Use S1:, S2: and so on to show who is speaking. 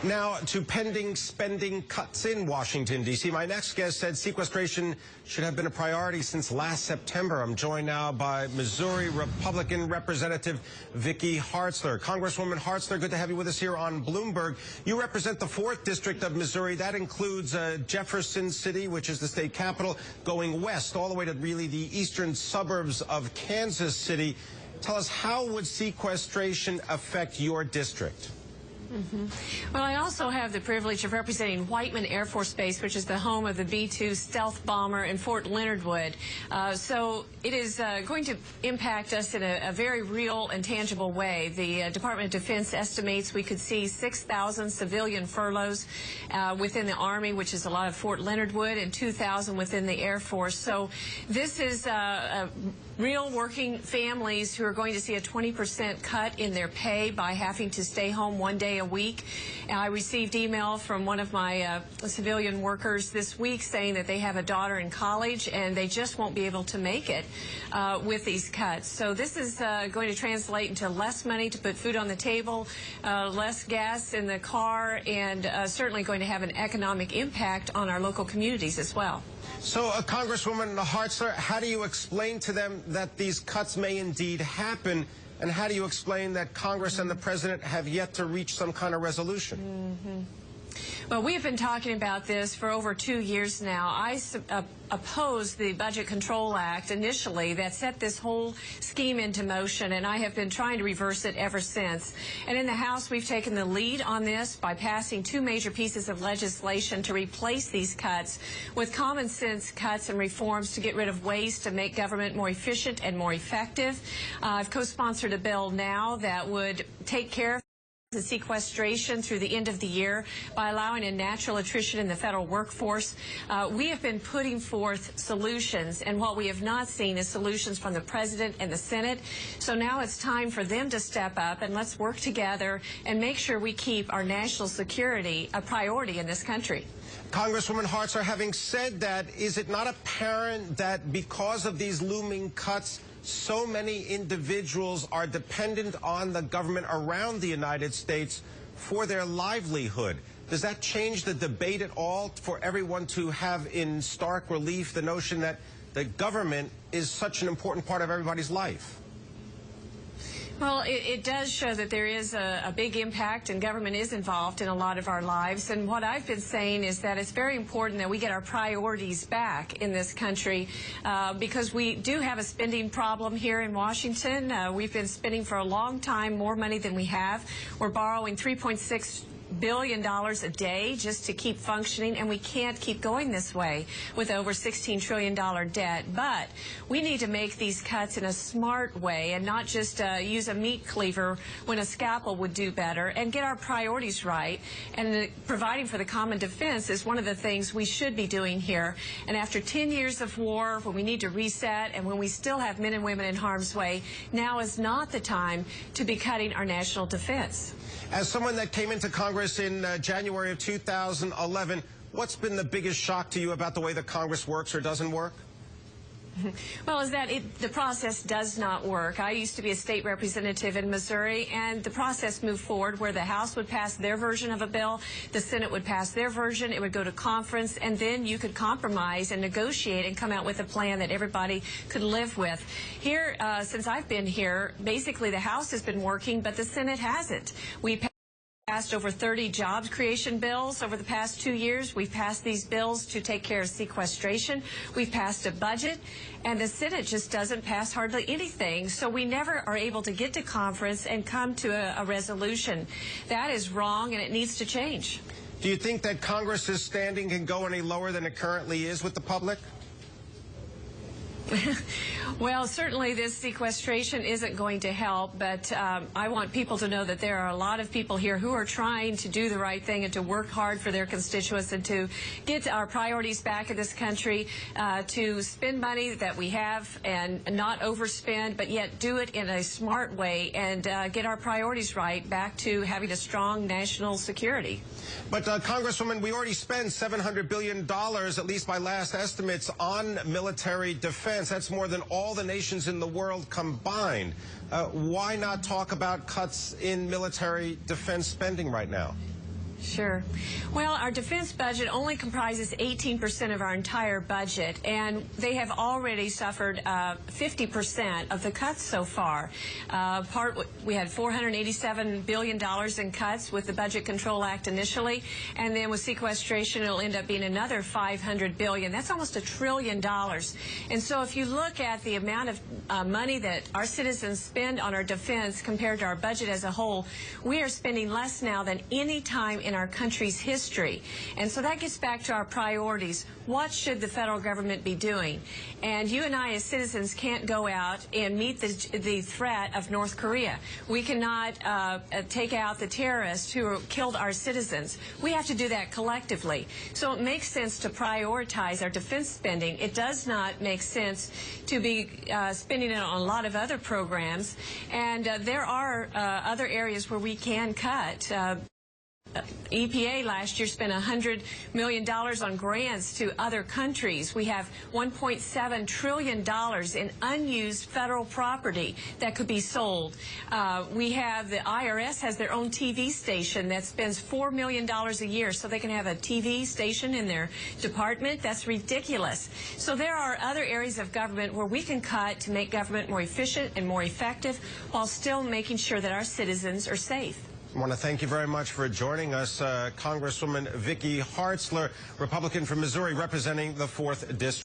S1: Now to pending spending cuts in Washington, D.C. My next guest said sequestration should have been a priority since last September. I'm joined now by Missouri Republican Representative Vicki Hartzler. Congresswoman Hartzler, good to have you with us here on Bloomberg. You represent the 4th District of Missouri. That includes Jefferson City, which is the state capital, going west all the way to really the eastern suburbs of Kansas City. Tell us, how would sequestration affect your district?
S2: Well, I also have the privilege of representing Whiteman Air Force Base, which is the home of the B-2 stealth bomber in Fort Leonard Wood. So it is going to impact us in a very real and tangible way. The Department of Defense estimates we could see 6,000 civilian furloughs within the Army, which is a lot of Fort Leonard Wood, and 2,000 within the Air Force. So this is real working families who are going to see a 20% cut in their pay by having to stay home one day a week. I received email from one of my civilian workers this week saying that they have a daughter in college and they just won't be able to make it with these cuts. So this is going to translate into less money to put food on the table, less gas in the car, and certainly going to have an economic impact on our local communities as well.
S1: So, Congresswoman Hartzler, how do you explain to them that these cuts may indeed happen, and how do you explain that Congress and the President have yet to reach some kind of resolution?
S2: Well, we have been talking about this for over 2 years now. I opposed the Budget Control Act initially that set this whole scheme into motion, and I have been trying to reverse it ever since. And in the House, we've taken the lead on this by passing 2 major pieces of legislation to replace these cuts with common sense cuts and reforms to get rid of ways to make government more efficient and more effective. I've co-sponsored a bill now that would take care of the sequestration through the end of the year by allowing a natural attrition in the federal workforce. We have been putting forth solutions, and what we have not seen is solutions from the President and the Senate. So now it's time for them to step up, and let's work together and make sure we keep our national security a priority in this country.
S1: Congresswoman Hartzler, having said that, is it not apparent that because of these looming cuts, so many individuals are dependent on the government around the United States for their livelihood? Does that change the debate at all for everyone to have in stark relief the notion that the government is such an important part of everybody's life?
S2: Well, it does show that there is a big impact, and government is involved in a lot of our lives. And what I've been saying is that it's very important that we get our priorities back in this country because we do have a spending problem here in Washington. We've been spending for a long time more money than we have. We're borrowing $3.6 billion a day just to keep functioning, and we can't keep going this way with over $16 trillion debt. But we need to make these cuts in a smart way and not just use a meat cleaver when a scalpel would do better, and get our priorities right. And providing for the common defense is one of the things we should be doing here. And after 10 years of war, when we need to reset and when we still have men and women in harm's way, now is not the time to be cutting our national defense.
S1: As someone that came into Congress in January of 2011, what's been the biggest shock to you about the way that Congress works or doesn't work?
S2: Well, is that the process does not work. I used to be a state representative in Missouri, and the process moved forward where the House would pass their version of a bill, the Senate would pass their version, it would go to conference, and then you could compromise and negotiate and come out with a plan that everybody could live with. Here, since I've been here, basically the House has been working, but the Senate hasn't. We passed over 30 jobs creation bills over the past 2 years. We've passed these bills to take care of sequestration. We've passed a budget, and the Senate just doesn't pass hardly anything. So we never are able to get to conference and come to a resolution. That is wrong, and it needs to change.
S1: Do you think that Congress's standing can go any lower than it currently is with the public?
S2: Well, certainly this sequestration isn't going to help, but I want people to know that there are a lot of people here who are trying to do the right thing and to work hard for their constituents and to get our priorities back in this country, to spend money that we have and not overspend, but yet do it in a smart way and get our priorities right back to having a strong national security.
S1: But, Congresswoman, we already spend $700 billion, at least by last estimates, on military defense. That's more than all the nations in the world combined. Why not talk about cuts in military defense spending right now?
S2: Sure. Well, our defense budget only comprises 18% of our entire budget, and they have already suffered 50% of the cuts so far. We had $487 billion in cuts with the Budget Control Act initially, and then with sequestration, it'll end up being another $500 billion. That's almost $1 trillion. And so if you look at the amount of money that our citizens spend on our defense compared to our budget as a whole, we are spending less now than any time in our country's history. And so that gets back to our priorities. What should the federal government be doing? And you and I as citizens can't go out and meet the threat of North Korea. We cannot take out the terrorists who killed our citizens. We have to do that collectively. So it makes sense to prioritize our defense spending. It does not make sense to be spending it on a lot of other programs. And there are other areas where we can cut. EPA last year spent $100 million on grants to other countries. We have $1.7 trillion in unused federal property that could be sold. We have the IRS has their own TV station that spends $4 million a year so they can have a TV station in their department. That's ridiculous. So there are other areas of government where we can cut to make government more efficient and more effective while still making sure that our citizens are safe.
S1: I want to thank you very much for joining us, Congresswoman Hartzler, Republican from Missouri, representing the 4th District.